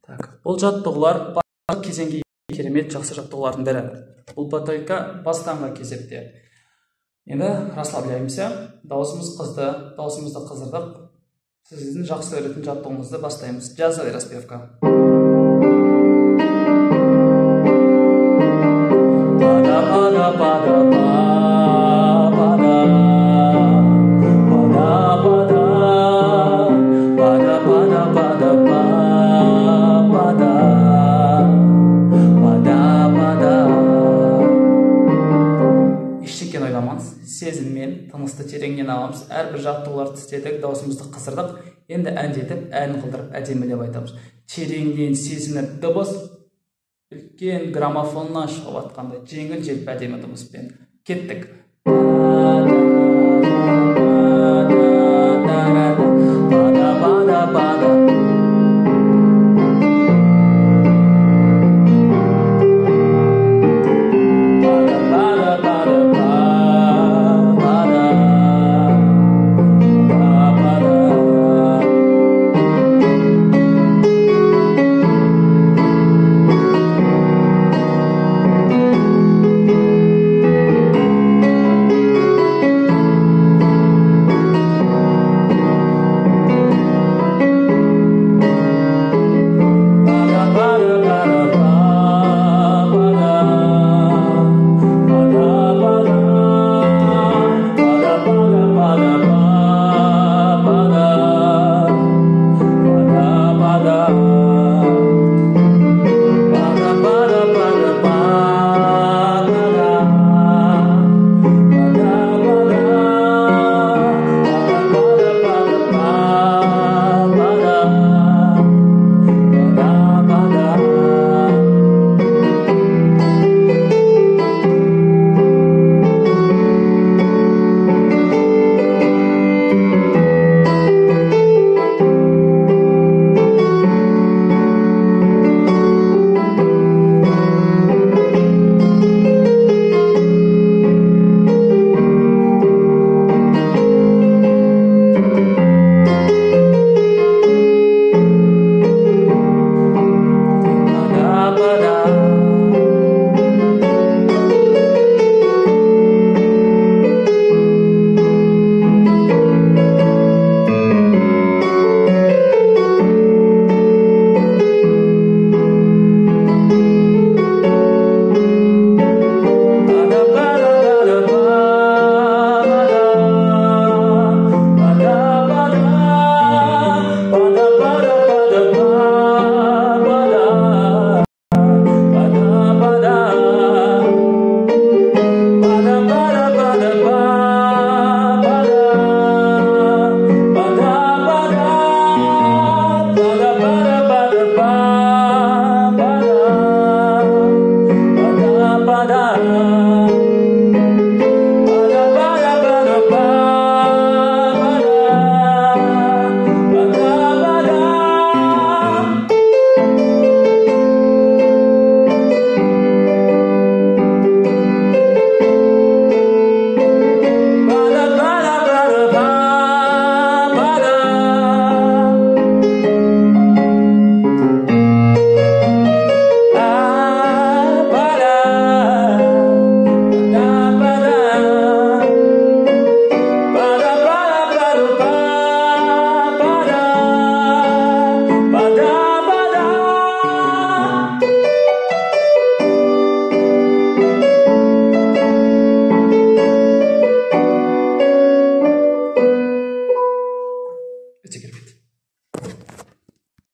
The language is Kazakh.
Так, бұл жаттығулар барлық кезеңге керемет жақсы жаттығулардың бірі. Бұл батарейка бастаңғы кезекте. Енді расслабляемся, даусымыз қызды, даусымызды қыздырдық. Сіздің жақсы көретін жаттығуыңызды бастаймыз. Джазовый распевка. Сезіммен, тынысты тереңнен аламыз. Әрбір жаттығуларды істедік, даусымызды қысырдық. Енді әндетіп, әнін қылдырып, әдемілеп айтамыз. Тереңнен сезініп, дыбыс үлкен граммофоннан шығып атқандай, жеңіл-желпі әдемі дыбыспен. Кеттік.